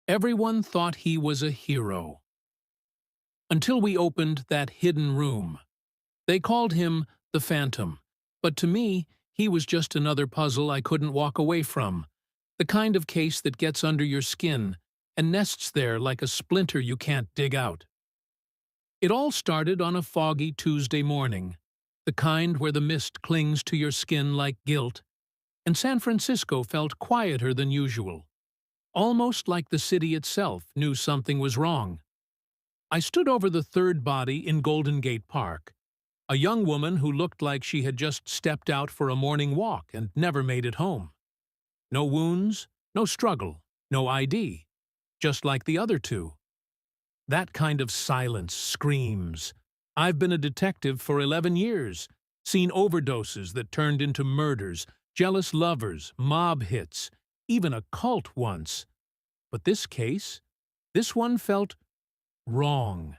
Everyone thought he was a hero. Until we opened that hidden room. They called him the Phantom, but to me, he was just another puzzle I couldn't walk away from, the kind of case that gets under your skin and nests there like a splinter you can't dig out. It all started on a foggy Tuesday morning, the kind where the mist clings to your skin like guilt, and San Francisco felt quieter than usual, almost like the city itself knew something was wrong. I stood over the third body in Golden Gate Park, a young woman who looked like she had just stepped out for a morning walk and never made it home. No wounds, no struggle, no ID, just like the other two. That kind of silence screams, "I've been a detective for 11 years, seen overdoses that turned into murders, jealous lovers, mob hits, even a cult once. But this case, this one felt wrong."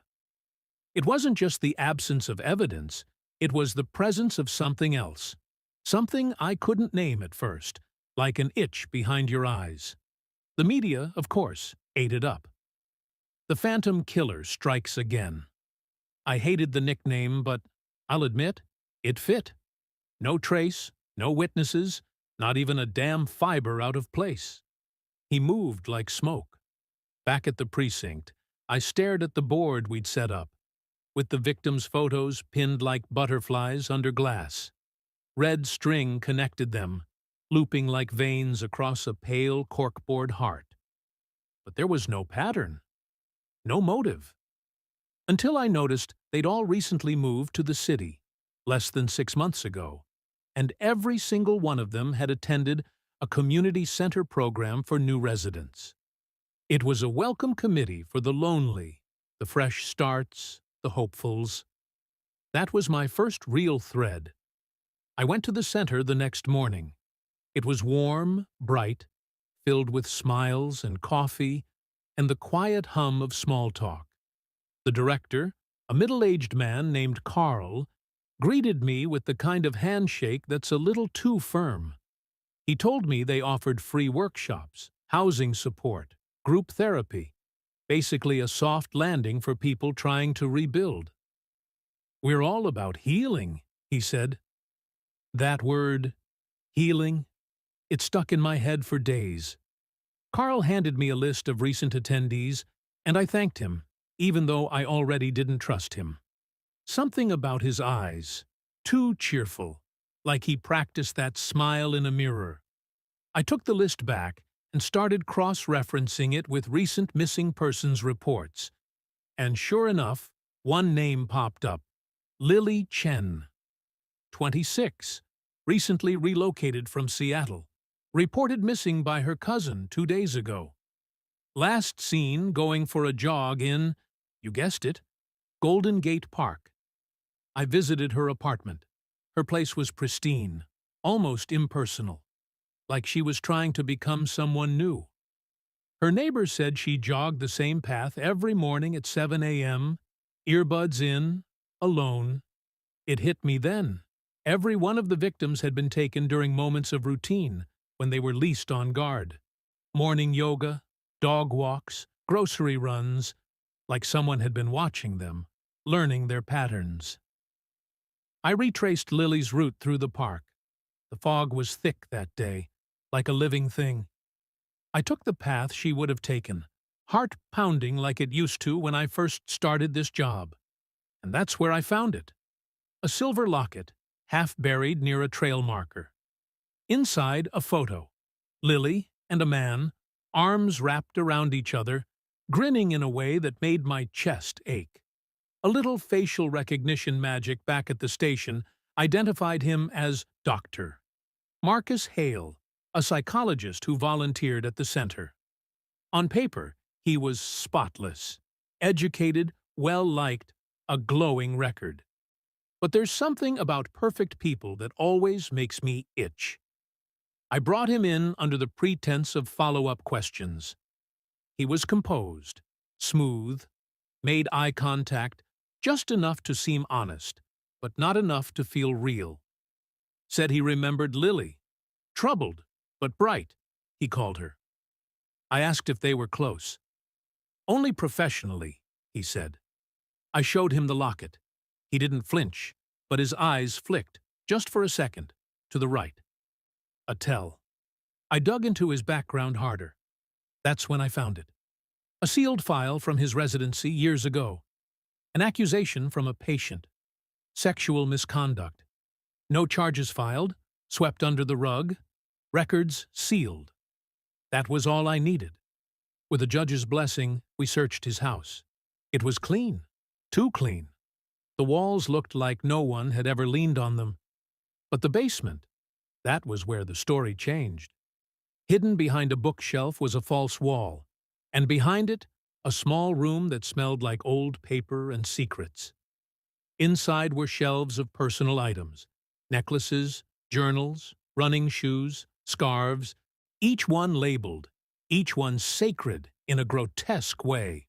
It wasn't just the absence of evidence, it was the presence of something else. Something I couldn't name at first, like an itch behind your eyes. The media, of course, ate it up. The Phantom Killer strikes again. I hated the nickname, but I'll admit, it fit. No trace, no witnesses, not even a damn fiber out of place. He moved like smoke. Back at the precinct, I stared at the board we'd set up, with the victims' photos pinned like butterflies under glass. Red string connected them, looping like veins across a pale corkboard heart. But there was no pattern, no motive. Until I noticed they'd all recently moved to the city, less than 6 months ago, and every single one of them had attended a community center program for new residents. It was a welcome committee for the lonely, the fresh starts, the hopefuls. That was my first real thread. I went to the center the next morning. It was warm, bright, filled with smiles and coffee and the quiet hum of small talk. The director, a middle-aged man named Carl, greeted me with the kind of handshake that's a little too firm. He told me they offered free workshops, housing support, group therapy, basically a soft landing for people trying to rebuild. "We're all about healing," he said. That word, healing, it stuck in my head for days. Carl handed me a list of recent attendees, and I thanked him, even though I already didn't trust him. Something about his eyes, too cheerful, like he practiced that smile in a mirror. I took the list back and started cross-referencing it with recent missing persons reports. And sure enough, one name popped up, Lily Chen. 26, recently relocated from Seattle, reported missing by her cousin 2 days ago. Last seen going for a jog in, you guessed it, Golden Gate Park. I visited her apartment. Her place was pristine, almost impersonal, like she was trying to become someone new. Her neighbor said she jogged the same path every morning at 7 a.m., earbuds in, alone. It hit me then. Every one of the victims had been taken during moments of routine, when they were least on guard. Morning yoga, dog walks, grocery runs, like someone had been watching them, learning their patterns. I retraced Lily's route through the park. The fog was thick that day, like a living thing. I took the path she would have taken, heart pounding like it used to when I first started this job. And that's where I found it. A silver locket, half buried near a trail marker. Inside, a photo. Lily and a man, arms wrapped around each other, grinning in a way that made my chest ache. A little facial recognition magic back at the station identified him as Dr. Marcus Hale, a psychologist who volunteered at the center. On paper, he was spotless, educated, well-liked, a glowing record. But there's something about perfect people that always makes me itch. I brought him in under the pretense of follow-up questions. He was composed, smooth, made eye contact, just enough to seem honest, but not enough to feel real. Said he remembered Lily. Troubled, but bright, he called her. I asked if they were close. Only professionally, he said. I showed him the locket. He didn't flinch, but his eyes flicked, just for a second, to the right. A tell. I dug into his background harder. That's when I found it. A sealed file from his residency years ago. An accusation from a patient. Sexual misconduct. No charges filed, swept under the rug, records sealed. That was all I needed. With a judge's blessing, we searched his house. It was clean. Too clean. The walls looked like no one had ever leaned on them. But the basement, that was where the story changed. Hidden behind a bookshelf was a false wall, and behind it, a small room that smelled like old paper and secrets. Inside were shelves of personal items, necklaces, journals, running shoes, scarves, each one labeled, each one sacred in a grotesque way.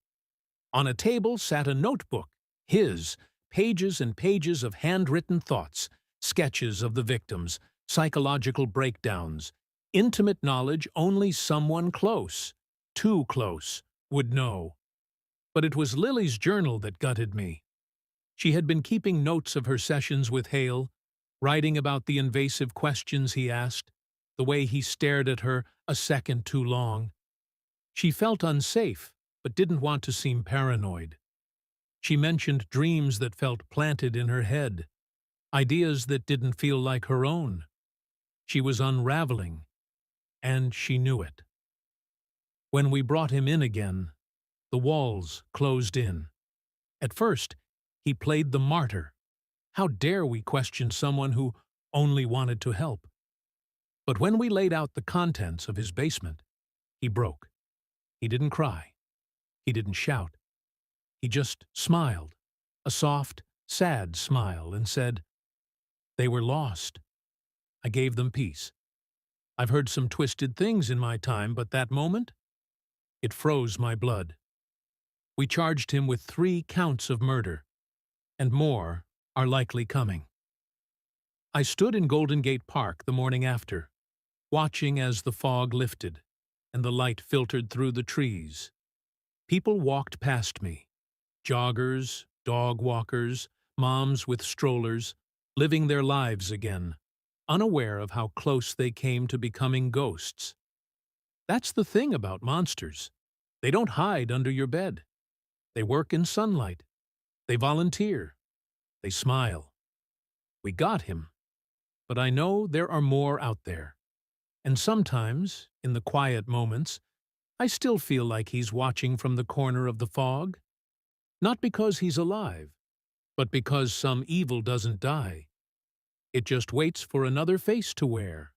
On a table sat a notebook, his, pages and pages of handwritten thoughts, sketches of the victims, psychological breakdowns, intimate knowledge only someone close, too close, would know. But it was Lily's journal that gutted me. She had been keeping notes of her sessions with Hale, writing about the invasive questions he asked, the way he stared at her a second too long. She felt unsafe, but didn't want to seem paranoid. She mentioned dreams that felt planted in her head, ideas that didn't feel like her own. She was unraveling, and she knew it. When we brought him in again, the walls closed in. At first, he played the martyr. How dare we question someone who only wanted to help? But when we laid out the contents of his basement, he broke. He didn't cry. He didn't shout. He just smiled, a soft, sad smile, and said, "They were lost. I gave them peace. I've heard some twisted things in my time, but that moment, it froze my blood." We charged him with 3 counts of murder, and more are likely coming. I stood in Golden Gate Park the morning after, watching as the fog lifted and the light filtered through the trees. People walked past me, joggers, dog walkers, moms with strollers, living their lives again, unaware of how close they came to becoming ghosts. That's the thing about monsters. They don't hide under your bed. They work in sunlight. They volunteer. They smile. We got him. But I know there are more out there. And sometimes, in the quiet moments, I still feel like he's watching from the corner of the fog. Not because he's alive, but because some evil doesn't die. It just waits for another face to wear.